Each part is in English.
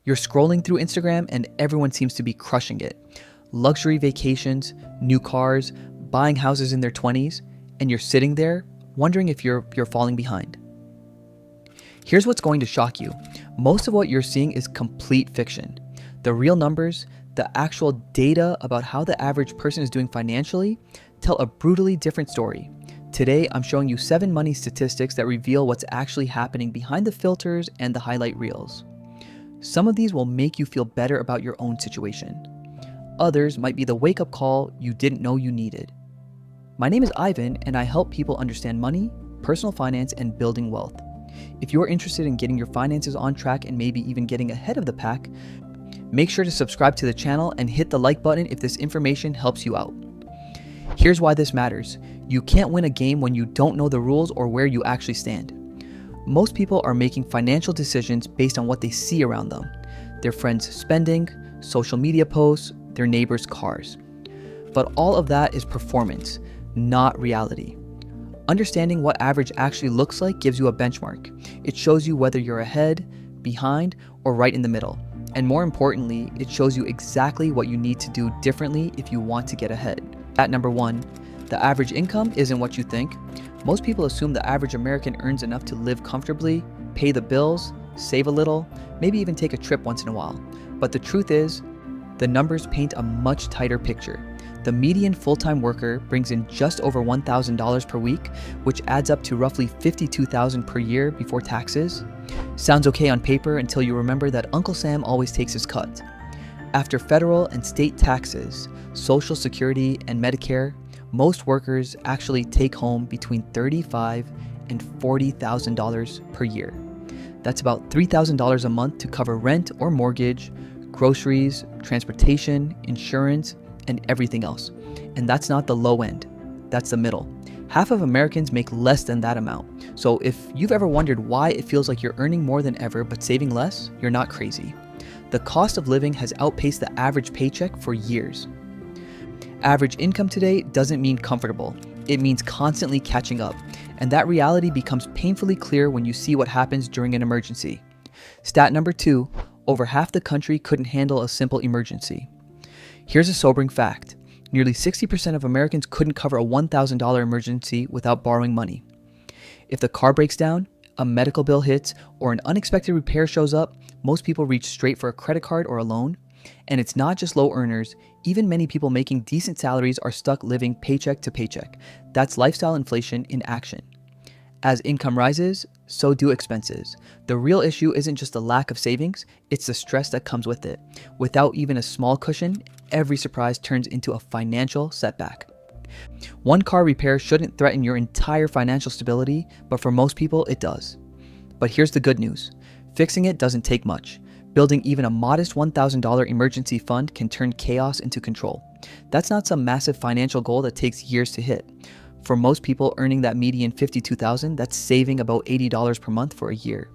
You're scrolling through Instagram and everyone seems to be crushing it. Luxury vacations, new cars, buying houses in their 20s, and you're sitting there wondering if you're falling behind. Here's what's going to shock you. Most of what you're seeing is complete fiction. The real numbers, the actual data about how the average person is doing financially, tell a brutally different story. Today, I'm showing you 7 money statistics that reveal what's actually happening behind the filters and the highlight reels. Some of these will make you feel better about your own situation. Others might be the wake-up call you didn't know you needed. My name is Ivan, and I help people understand money, personal finance, and building wealth. If you're interested in getting your finances on track and maybe even getting ahead of the pack, make sure to subscribe to the channel and hit the like button if this information helps you out. Here's why this matters. You can't win a game when you don't know the rules or where you actually stand. Most people are making financial decisions based on what they see around them. Their friends' spending, social media posts, their neighbors' cars. But all of that is performance, not reality. Understanding what average actually looks like gives you a benchmark. It shows you whether you're ahead, behind, or right in the middle. And more importantly, it shows you exactly what you need to do differently if you want to get ahead. At number 1, the average income isn't what you think. Most people assume the average American earns enough to live comfortably, pay the bills, save a little, maybe even take a trip once in a while. But the truth is, the numbers paint a much tighter picture. The median full-time worker brings in just over $1,000 per week, which adds up to roughly $52,000 per year before taxes. Sounds okay on paper until you remember that Uncle Sam always takes his cut. After federal and state taxes, Social Security, and Medicare, most workers actually take home between $35,000 and $40,000 per year. That's about $3,000 a month to cover rent or mortgage, groceries, transportation, insurance, and everything else. And that's not the low end, that's the middle. Half of Americans make less than that amount. So if you've ever wondered why it feels like you're earning more than ever but saving less, you're not crazy. The cost of living has outpaced the average paycheck for years. Average income today doesn't mean comfortable. It means constantly catching up. And that reality becomes painfully clear when you see what happens during an emergency. Stat number 2, over half the country couldn't handle a simple emergency. Here's a sobering fact. Nearly 60% of Americans couldn't cover a $1,000 emergency without borrowing money. If the car breaks down, a medical bill hits, or an unexpected repair shows up, most people reach straight for a credit card or a loan. And it's not just low earners. Even many people making decent salaries are stuck living paycheck to paycheck. That's lifestyle inflation in action. As income rises, so do expenses. The real issue isn't just the lack of savings, it's the stress that comes with it. Without even a small cushion, every surprise turns into a financial setback. One car repair shouldn't threaten your entire financial stability, but for most people, it does. But here's the good news. Fixing it doesn't take much. Building even a modest $1,000 emergency fund can turn chaos into control. That's not some massive financial goal that takes years to hit. For most people earning that median $52,000, that's saving about $80 per month for a year.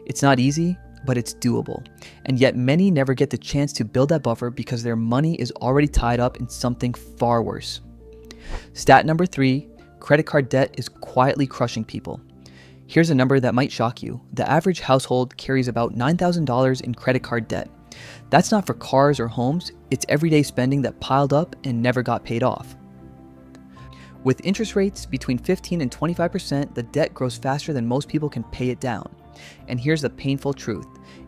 It's not easy, but it's doable. And yet many never get the chance to build that buffer because their money is already tied up in something far worse. Stat number 3, credit card debt is quietly crushing people. Here's a number that might shock you. The average household carries about $9,000 in credit card debt. That's not for cars or homes, it's everyday spending that piled up and never got paid off. With interest rates between 15 and 25%, the debt grows faster than most people can pay it down. And here's the painful truth.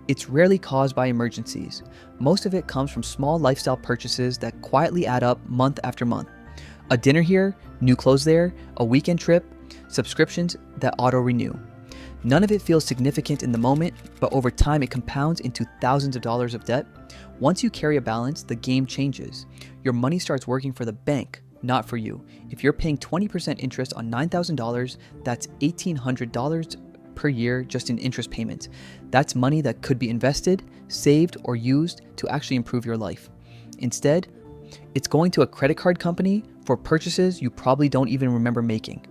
It's rarely caused by emergencies. Most of it comes from small lifestyle purchases that quietly add up month after month. A dinner here, new clothes there, a weekend trip, subscriptions that auto-renew. None of it feels significant in the moment, but over time it compounds into thousands of dollars of debt. Once you carry a balance, the game changes. Your money starts working for the bank, not for you. If you're paying 20% interest on $9,000, that's $1,800 per year just in interest payments. That's money that could be invested, saved, or used to actually improve your life. Instead, it's going to a credit card company for purchases you probably don't even remember making.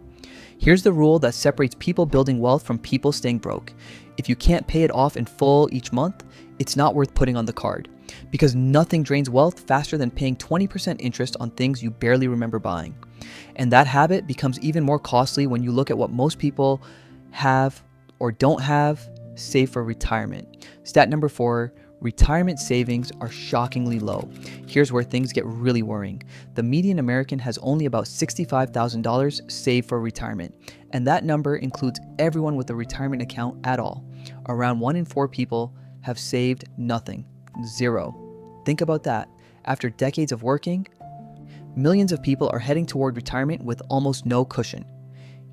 Here's the rule that separates people building wealth from people staying broke. If you can't pay it off in full each month, it's not worth putting on the card. Because nothing drains wealth faster than paying 20% interest on things you barely remember buying. And that habit becomes even more costly when you look at what most people have or don't have saved for retirement. Stat number 4, Retirement savings are shockingly low. Here's where things get really worrying. The median American has only about $65,000 saved for retirement, and that number includes everyone with a retirement account at all. Around 1 in 4 people have saved nothing. Zero. Think about that. After decades of working, millions of people are heading toward retirement with almost no cushion.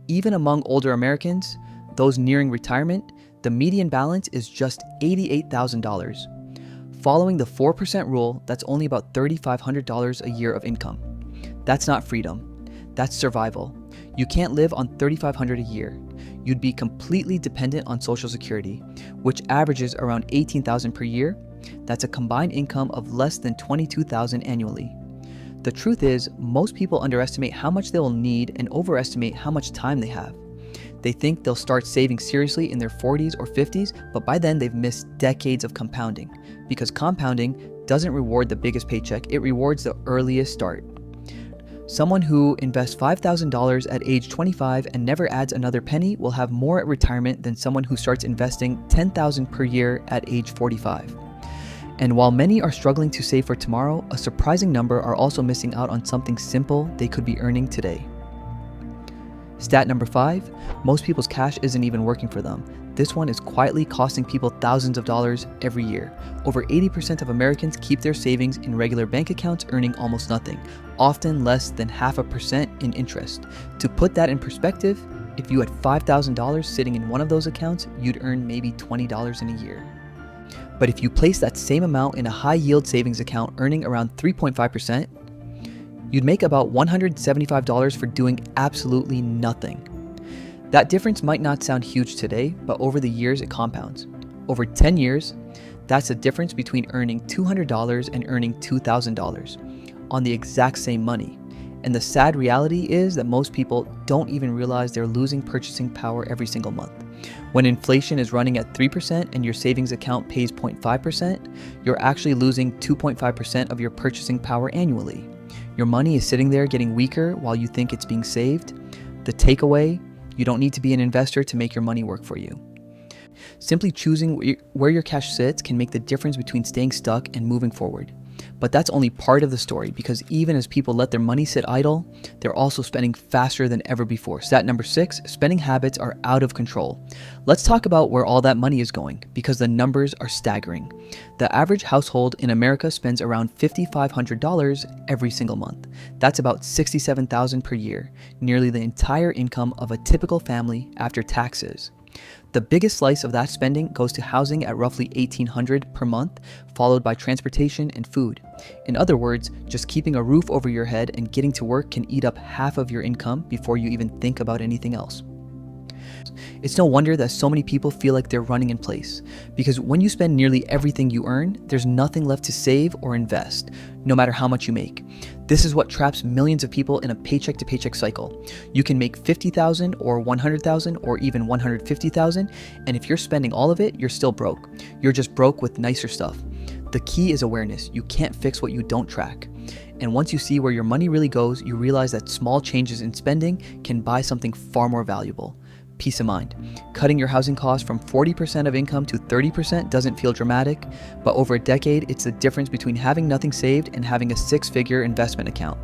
Even among older Americans, those nearing retirement, the median balance is just $88,000. Following the 4% rule, that's only about $3,500 a year of income. That's not freedom. That's survival. You can't live on $3,500 a year. You'd be completely dependent on Social Security, which averages around $18,000 per year. That's a combined income of less than $22,000 annually. The truth is, most people underestimate how much they will need and overestimate how much time they have. They think they'll start saving seriously in their 40s or 50s, but by then they've missed decades of compounding. Because compounding doesn't reward the biggest paycheck, it rewards the earliest start. Someone who invests $5,000 at age 25 and never adds another penny will have more at retirement than someone who starts investing $10,000 per year at age 45. And while many are struggling to save for tomorrow, a surprising number are also missing out on something simple they could be earning today. Stat number 5, most people's cash isn't even working for them. This one is quietly costing people thousands of dollars every year. Over 80% of Americans keep their savings in regular bank accounts earning almost nothing, often less than 0.5% in interest. To put that in perspective, if you had $5,000 sitting in one of those accounts, you'd earn maybe $20 in a year. But if you place that same amount in a high-yield savings account earning around 3.5%, you'd make about $175 for doing absolutely nothing. That difference might not sound huge today, but over the years it compounds. Over 10 years, that's the difference between earning $200 and earning $2,000 on the exact same money. And the sad reality is that most people don't even realize they're losing purchasing power every single month. When inflation is running at 3% and your savings account pays 0.5%, you're actually losing 2.5% of your purchasing power annually. Your money is sitting there getting weaker while you think it's being saved. The takeaway, you don't need to be an investor to make your money work for you. Simply choosing where your cash sits can make the difference between staying stuck and moving forward. But that's only part of the story, because even as people let their money sit idle, they're also spending faster than ever before. Stat number 6, spending habits are out of control. Let's talk about where all that money is going, because the numbers are staggering. The average household in America spends around $5,500 every single month. That's about $67,000 per year, nearly the entire income of a typical family after taxes. The biggest slice of that spending goes to housing at roughly $1,800 per month, followed by transportation and food. In other words, just keeping a roof over your head and getting to work can eat up half of your income before you even think about anything else. It's no wonder that so many people feel like they're running in place, because when you spend nearly everything you earn, there's nothing left to save or invest, no matter how much you make. This is what traps millions of people in a paycheck-to-paycheck cycle. You can make $50,000 or $100,000 or even $150,000, and if you're spending all of it, you're still broke. You're just broke with nicer stuff. The key is awareness. You can't fix what you don't track. And once you see where your money really goes, you realize that small changes in spending can buy something far more valuable. Peace of mind. Cutting your housing costs from 40% of income to 30% doesn't feel dramatic, but over a decade, it's the difference between having nothing saved and having a 6-figure investment account.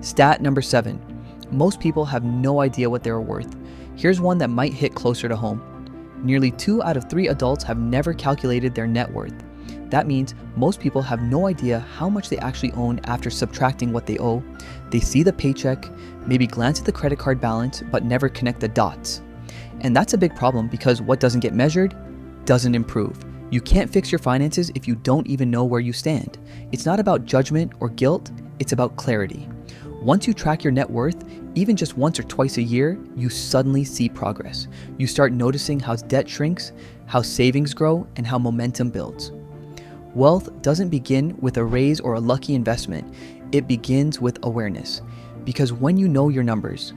Stat number 7. Most people have no idea what they're worth. Here's one that might hit closer to home. Nearly 2 out of 3 adults have never calculated their net worth. That means most people have no idea how much they actually own after subtracting what they owe. They see the paycheck, maybe glance at the credit card balance, but never connect the dots. And that's a big problem, because what doesn't get measured doesn't improve. You can't fix your finances if you don't even know where you stand. It's not about judgment or guilt, it's about clarity. Once you track your net worth, even just once or twice a year, you suddenly see progress. You start noticing how debt shrinks, how savings grow, and how momentum builds. Wealth doesn't begin with a raise or a lucky investment. It begins with awareness. Because when you know your numbers,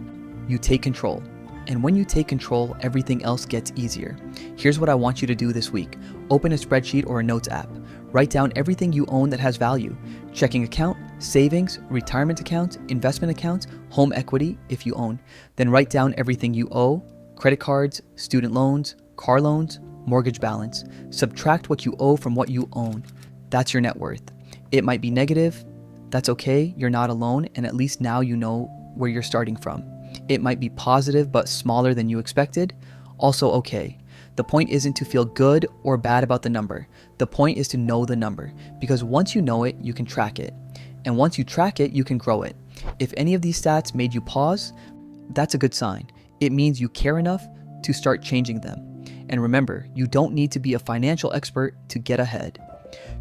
you take control. And when you take control, everything else gets easier. Here's what I want you to do this week. Open a spreadsheet or a notes app. Write down everything you own that has value. Checking account, savings, retirement accounts, investment accounts, home equity if you own. Then write down everything you owe, credit cards, student loans, car loans, mortgage balance. Subtract what you owe from what you own. That's your net worth. It might be negative. That's okay. You're not alone. And at least now you know where you're starting from. It might be positive but smaller than you expected. Also okay. The point isn't to feel good or bad about the number. The point is to know the number, because once you know it, you can track it. And once you track it, you can grow it. If any of these stats made you pause, that's a good sign. It means you care enough to start changing them. And remember, you don't need to be a financial expert to get ahead.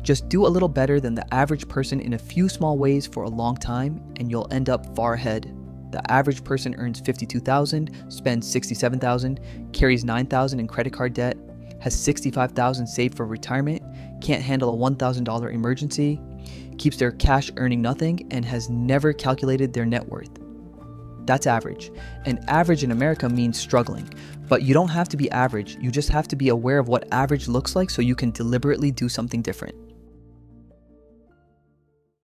Just do a little better than the average person in a few small ways for a long time, and you'll end up far ahead. The average person earns $52,000, spends $67,000, carries $9,000 in credit card debt, has $65,000 saved for retirement, can't handle a $1,000 emergency, keeps their cash earning nothing, and has never calculated their net worth. That's average. And average in America means struggling. But you don't have to be average. You just have to be aware of what average looks like so you can deliberately do something different.